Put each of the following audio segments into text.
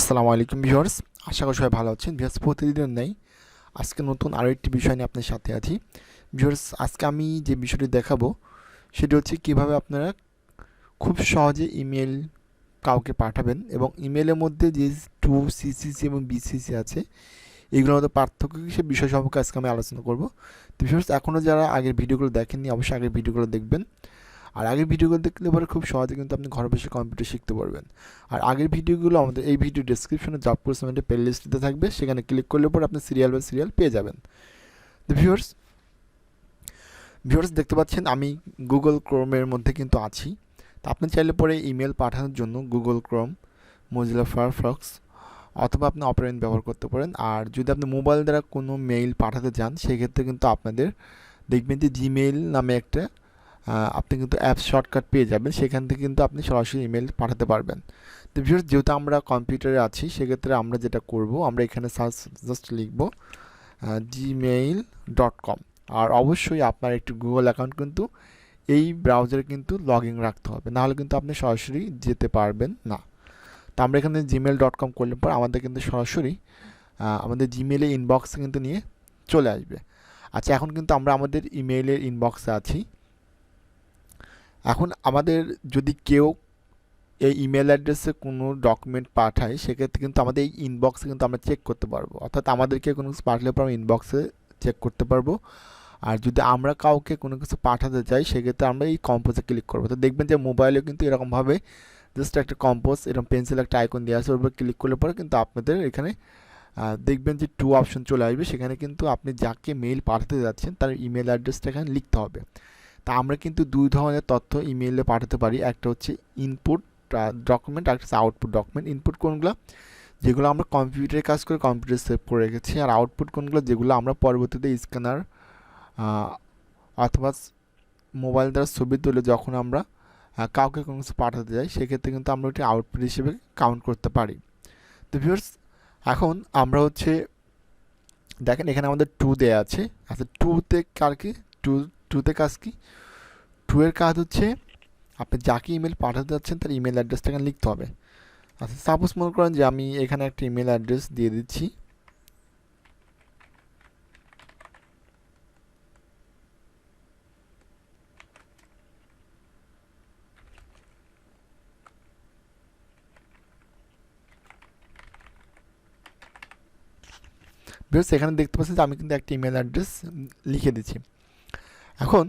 আসসালামু আলাইকুম ভিউয়ার্স, আশা করি সবাই ভালো আছেন। ভিউয়ার্স, প্রতিদিনের নেই আজকে নতুন আরও একটি বিষয় নিয়ে আপনার সাথে আছি। ভিউয়ার্স, আজকে আমি যে বিষয়টি দেখাবো সেটি হচ্ছে কিভাবে আপনারা খুব সহজে ইমেল কাউকে পাঠাবেন এবং ইমেলের মধ্যে যে টু সিসিসি এবং বিসিসি আছে এগুলোর মধ্যে পার্থক্য কী সে বিষয় সম্পর্কে আজকে আমি আলোচনা করব। তো ভিউয়ার্স, এখনও যারা আগের ভিডিওগুলো দেখেননি অবশ্যই আগের ভিডিওগুলো দেখবেন। আর আগের ভিডিওগুলো দেখলে পরে খুব সহজে কিন্তু আপনি ঘরে বসে কম্পিউটার শিখতে পারবেন। আর আগের ভিডিওগুলো আমাদের এই ভিডিও ডিসক্রিপশনে জব কোর্সের প্লে লিস্টে থাকবে, সেখানে ক্লিক করলে পরে আপনি সিরিয়াল বাই সিরিয়াল পেয়ে যাবেন। তো ভিউয়ার্স ভিউয়ার্স দেখতে পাচ্ছেন আমি গুগল ক্রোমের মধ্যে কিন্তু আছি। তো আপনি চাইলে পরে ইমেল পাঠানোর জন্য গুগল ক্রোম, মজিলা ফায়ারফক্স অথবা আপনি অপেরা ব্যবহার করতে পারেন। আর যদি আপনি মোবাইল দ্বারা কোনো মেইল পাঠাতে চান সেক্ষেত্রে কিন্তু আপনাদের দেখবেন যে জিমেইল নামে একটা আপনি কিন্তু অ্যাপস শর্টকাট পেয়ে যাবেন, সেখান থেকে কিন্তু আপনি সরাসরি ইমেল পাঠাতে পারবেন। তো ভিউয়ার্স, যেহেতু আমরা কম্পিউটারে আছি সেক্ষেত্রে আমরা যেটা করব, আমরা এখানে সার্চ জাস্ট লিখব gmail.com। আর অবশ্যই আপনার একটি গুগল অ্যাকাউন্ট কিন্তু এই ব্রাউজারে কিন্তু লগ ইন রাখতে হবে, নাহলে কিন্তু আপনি সরাসরি যেতে পারবেন না। তো আমরা এখানে gmail.com করলে পর আমাদের কিন্তু সরাসরি আমাদের জিমেইলে ইনবক্সে কিন্তু নিয়ে চলে আসবে। আচ্ছা, এখন কিন্তু আমরা আমাদের ইমেইলের ইনবক্সে আছি। এখন আমাদের যদি কেউ এই ইমেল অ্যাড্রেসে কোনো ডকুমেন্ট পাঠায় সেক্ষেত্রে কিন্তু আমাদের এই ইনবক্সে কিন্তু আমরা চেক করতে পারবো, অর্থাৎ আমাদেরকে কোনো কিছু পাঠালে পর আমরা ইনবক্সে চেক করতে পারবো। আর যদি আমরা কাউকে কোনো কিছু পাঠাতে চাই সেক্ষেত্রে আমরা এই কম্পোজে ক্লিক করবো। তো দেখবেন যে মোবাইলেও কিন্তু এরকমভাবে জাস্ট একটা কম্পোজ এরকম পেন্সিল একটা আইকন দেওয়া আছে, ওর উপর ক্লিক করলে পরে কিন্তু আপনাদের এখানে দেখবেন যে টু অপশন চলে আসবে, সেখানে কিন্তু আপনি যাকে মেইল পাঠাতে যাচ্ছেন তার ইমেল অ্যাড্রেসটা এখানে লিখতে হবে। তা আমরা কিন্তু দুই ধরনের তথ্য ইমেইলে পাঠাতে পারি, একটা হচ্ছে ইনপুট ডকুমেন্ট আর একটা আউটপুট ডকুমেন্ট। ইনপুট কোনগুলো? যেগুলো আমরা কম্পিউটারে কাজ করে কম্পিউটারে সেভ করে রেখেছি। আর আউটপুট কোনগুলো? যেগুলো আমরা পরবর্তীতে স্ক্যানার অথবা মোবাইল দ্বারা ছবি তুলে যখন আমরা কাউকে কোনো কিছু পাঠাতে যাই সেক্ষেত্রে কিন্তু আমরা ওটি আউটপুট হিসেবে কাউন্ট করতে পারি। তো ভিউয়ার্স, এখন আমরা হচ্ছে দেখেন এখানে আমাদের টু দেয়া আছে। আচ্ছা, টুতে কার কি টুতে কাজ কি? টু এর কাজ হচ্ছে আপনি যাকে ইমেল পাঠাতে যাচ্ছেন তার ইমেল অ্যাড্রেসটা এখানে লিখতে হবে। আচ্ছা, সাপোজ মনে করেন যে আমি এখানে একটা ইমেল অ্যাড্রেস দিয়ে দিচ্ছি। বেশ, এখানে দেখতে পাচ্ছেন যে আমি কিন্তু একটা ইমেল অ্যাড্রেস লিখে দিচ্ছি। এখন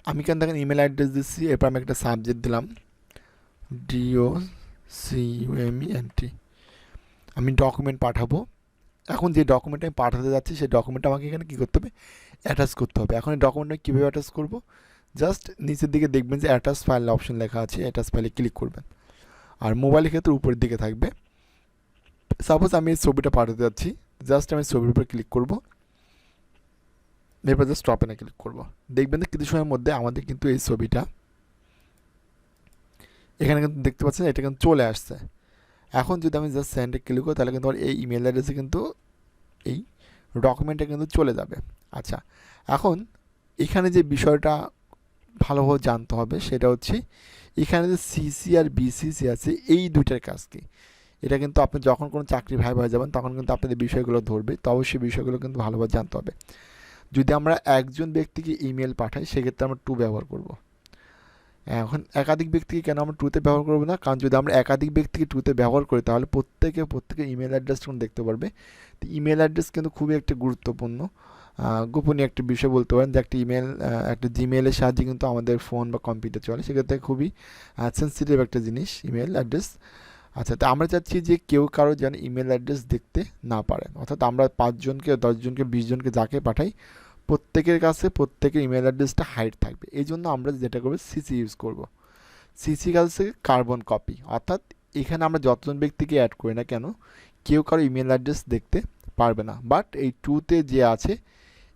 আমি এখানে দেখেন ইমেল অ্যাড্রেস দিচ্ছি, এরপর আমি একটা সাবজেক্ট দিলাম DOCUMENT। আমি ডকুমেন্ট পাঠাবো। এখন যে ডকুমেন্ট আমি পাঠাতে যাচ্ছি সেই ডকুমেন্টটা আমাকে এখানে কী করতে হবে? অ্যাটাচ করতে হবে। এখন এই ডকুমেন্টটা কীভাবে অ্যাটাচ করবো? জাস্ট নিচের দিকে দেখবেন যে অ্যাটাচ ফাইল অপশন লেখা আছে, অ্যাটাচ ফাইলে ক্লিক করবেন। আর মোবাইলের ক্ষেত্রে উপরের দিকে থাকবে। সাপোজ আমি এই ছবিটা পাঠাতে যাচ্ছি, জাস্ট আমি ছবির উপর ক্লিক করব, এরপর জাস্ট ওপেনে ক্লিক করব। দেখবেন যে কিছু সময়ের মধ্যে আমাদের কিন্তু এই ছবিটা এখানে কিন্তু দেখতে পাচ্ছেন এটা কিন্তু চলে আসছে। এখন যদি আমি জাস্ট সেন্ডে ক্লিক করি তাহলে কিন্তু আমার এই ইমেল অ্যাড্রেসে কিন্তু এই ডকুমেন্টটা কিন্তু চলে যাবে। আচ্ছা, এখন এখানে যে বিষয়টা ভালোভাবে জানতে হবে সেটা হচ্ছে এখানে যে সিসি আর বিসিসি আছে এই দুইটার কাজ কি। এটা কিন্তু আপনি যখন কোনো চাকরি ভাই হয়ে যাবেন তখন কিন্তু আপনাদের বিষয়গুলো ধরবে, তো অবশ্যই বিষয়গুলো কিন্তু ভালোভাবে জানতে হবে। যদি আমরা একজন ব্যক্তিকে ইমেল পাঠাই সেক্ষেত্রে আমরা টু ব্যবহার করব। এখন একাধিক ব্যক্তিকে কেন আমরা টুতে ব্যবহার করবো না? কারণ যদি আমরা একাধিক ব্যক্তিকে টুতে ব্যবহার করি তাহলে প্রত্যেকের ইমেল অ্যাড্রেস তখন দেখতে পারবে। তো ইমেল অ্যাড্রেস কিন্তু খুবই একটা গুরুত্বপূর্ণ গোপনীয় একটা বিষয় বলতে পারেন, যে একটা ইমেল একটা জিমেলের সাহায্যে কিন্তু আমাদের ফোন বা কম্পিউটার চলে, সেক্ষেত্রে খুবই সেন্সিটিভ একটা জিনিস ইমেল অ্যাড্রেস। আচ্ছা, তো আমরা চাচ্ছি যে কেউ কারো যেন ইমেল অ্যাড্রেস দেখতে না পারে, অর্থাৎ আমরা 5 জনকে 10 জনকে 20 জনকে যাকে পাঠাই প্রত্যেকের কাছে প্রত্যেকের ইমেল অ্যাড্রেসটা হাইড থাকবে। এই জন্য আমরা যেটা করবো সিসি ইউজ করব। সিসি কাজ হচ্ছে কার্বন কপি, অর্থাৎ এখানে আমরা যতজন ব্যক্তিকে অ্যাড করি না কেন কেউ কারো ইমেল অ্যাড্রেস দেখতে পারবে না। বাট এই টুতে যে আছে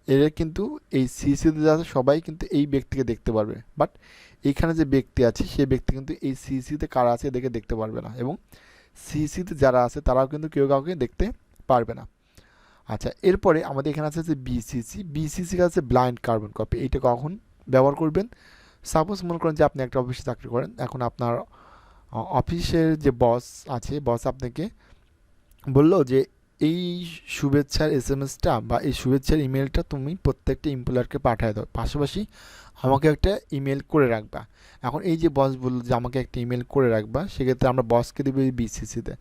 এরা কিন্তু এই সিসিতে যা আছে সবাই কিন্তু এই ব্যক্তিকে দেখতে পারবে, বাট এইখানে যে ব্যক্তি আছে সেই ব্যক্তি কিন্তু এই সিসিতে কারা আছে এদেরকে দেখতে পারবে না, এবং সিসিতে যারা আছে তারাও কিন্তু কেউ কাউকে দেখতে পারবে না। আচ্ছা, এরপরে আমাদের এখানে আছে যে বিসিসি আছে ব্লাইন্ড কার্বন কপি। এইটা কখন ব্যবহার করবেন? সাপোজ মনে করেন যে আপনি একটা অফিসে চাকরি করেন, এখন আপনার অফিসের যে বস আছে, বস আপনাকে বললো যে এই শুভেচ্ছার এসএমএসটা বা এই শুভেচ্ছার ইমেলটা তুমি প্রত্যেকটা এমপ্লয়ারকে পাঠিয়ে দাও, পাশাপাশি আমাকে একটা ইমেল করে রাখবা। এখন এই যে বস বললো যে আমাকে একটা ইমেল করে রাখবা, সেক্ষেত্রে আমরা বসকে দেবো এই বিসিসিতে,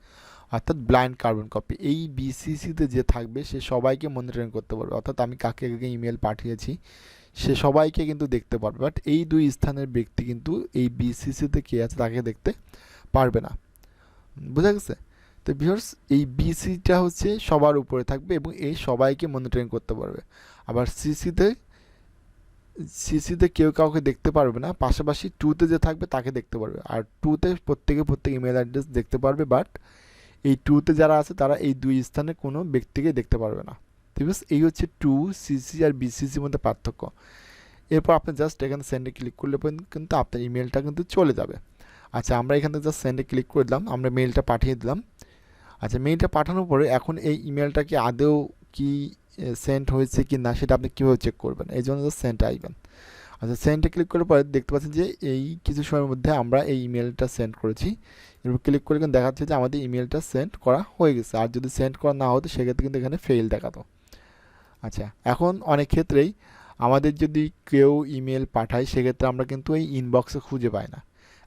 অর্থাৎ ব্লাইন্ড কার্বন কপি। এই বিসিসিতে যে থাকবে সে সবাইকে মনিটরিং করতে পারবে, অর্থাৎ আমি কাকে কাকে ইমেল পাঠিয়েছি সে সবাইকে কিন্তু দেখতে পারবে। বাট এই দুই স্থানের ব্যক্তি কিন্তু এই বিসিসিতে কে আছে তাকে দেখতে পারবে না। বোঝা গেছে? তো ভিউয়ার্স, এই বিসিটা হচ্ছে সবার উপরে থাকবে এবং এই সবাইকে মনিটরিং করতে পারবে। আবার সিসিতে কেউ কাউকে দেখতে পারবে না, পাশাপাশি টুতে যে থাকবে তাকে দেখতে পারবে। আর টুতে প্রত্যেক ইমেল অ্যাড্রেস দেখতে পারবে, বাট এই টুতে যারা আছে তারা এই দুই স্থানে কোনো ব্যক্তিকে দেখতে পারবে না। ঠিক আছে, এই হচ্ছে টু সিসি আর বিসিসির মধ্যে পার্থক্য। এরপর আপনি জাস্ট এখানে সেন্ডে ক্লিক করলে কিন্তু আপনার ইমেলটা কিন্তু চলে যাবে। আচ্ছা, আমরা এখানে জাস্ট সেন্ডে ক্লিক করে দিলাম, আমরা মেইলটা পাঠিয়ে দিলাম। আচ্ছা, মেইলটা পাঠানোর পরে এখন এই ইমেলটা কি আদৌ কি সেন্ড হয়েছে কি না সেটা আপনি কীভাবে চেক করবেন, এই জন্য জাস্ট সেন্ডে আসবেন। আচ্ছা, সেন্ডে ক্লিক করার পরে দেখতে পাচ্ছেন যে এই কিছু সময়ের মধ্যে আমরা এই ইমেলটা সেন্ড করেছি। এরপর ক্লিক করে কিন্তু দেখাচ্ছে যে আমাদের ইমেলটা সেন্ড করা হয়ে গেছে। আর যদি সেন্ড করা না হতো সেক্ষেত্রে কিন্তু এখানে ফেল দেখাতো। আচ্ছা, এখন অনেক ক্ষেত্রেই আমাদের যদি কেউ ইমেল পাঠায় সেক্ষেত্রে আমরা কিন্তু এই ইনবক্সে খুঁজে পাই না।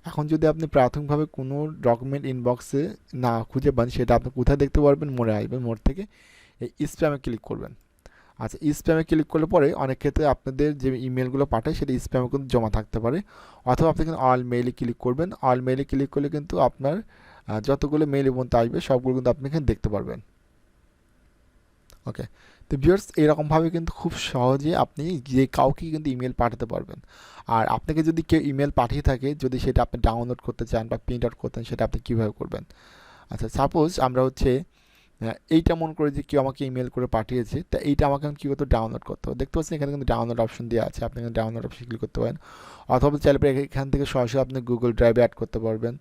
এখন যদি আপনি প্রাথমিকভাবে কোনো ডকুমেন্ট ইনবক্সে না খুঁজে পান, সেটা আপনি কোথায় দেখতে পারবেন? মোড়ে আসবেন, মোড় থেকে এই স্প্যামে ক্লিক করবেন। আচ্ছা, স্প্যামে ক্লিক করলে পরে অনেক ক্ষেত্রে আপনাদের যে ইমেলগুলো পাঠায় সেটা স্প্যামে কিন্তু জমা থাকতে পারে। অথবা আপনি কিন্তু অল মেইলে ক্লিক করবেন। অল মেইলে ক্লিক করলে কিন্তু আপনার যতগুলো মেইল পর্যন্ত আসবে সবগুলো কিন্তু আপনি এখানে দেখতে পারবেন। ওকে, তো ভিউয়ার্স, এরকমভাবে কিন্তু খুব সহজে আপনি যে কাউকে কিন্তু ইমেল পাঠাতে পারবেন। আর আপনাকে যদি কেউ ইমেল পাঠিয়ে থাকে, যদি সেটা আপনি ডাউনলোড করতে চান বা প্রিন্ট আউট করতেন, সেটা আপনি কীভাবে করবেন? আচ্ছা, সাপোজ আমরা হচ্ছে এইটা মনে করে যে কেউ আমাকে ইমেল করে পাঠিয়েছে, তা এইটা আমাকে এখন কী করতে ডাউনলোড করতে হবে। দেখতে পাচ্ছেন এখানে কিন্তু ডাউনলোড অপশন দেওয়া আছে, আপনি এখানে ডাউনলোড অপশন ক্লিক করতে পারেন। অথবা চাইলে এখান থেকে সরাসরি আপনি গুগল ড্রাইভে অ্যাড করতে পারবেন।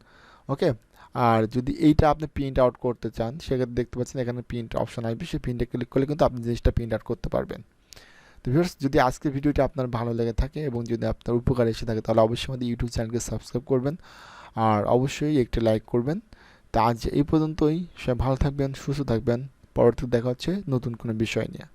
ওকে, আর যদি এইটা আপনি প্রিন্ট আউট করতে চান সেক্ষেত্রে দেখতে পাচ্ছেন এখানে প্রিন্ট অপশন আসবে, সেই প্রিন্টে ক্লিক করলে কিন্তু আপনি জিনিসটা প্রিন্ট আউট করতে পারবেন। তো ভিউয়ার্স, যদি আজকের ভিডিওটা আপনার ভালো লেগে থাকে এবং যদি আপনার উপকার এসে থাকে তাহলে অবশ্যই আমাদের ইউটিউব চ্যানেলকে সাবস্ক্রাইব করবেন আর অবশ্যই একটি লাইক করবেন। তা আজ এই পর্যন্তই, সবাই ভালো থাকবেন, সুস্থ থাকবেন। পরবর্তীতে দেখা হচ্ছে নতুন কোনো বিষয় নিয়ে।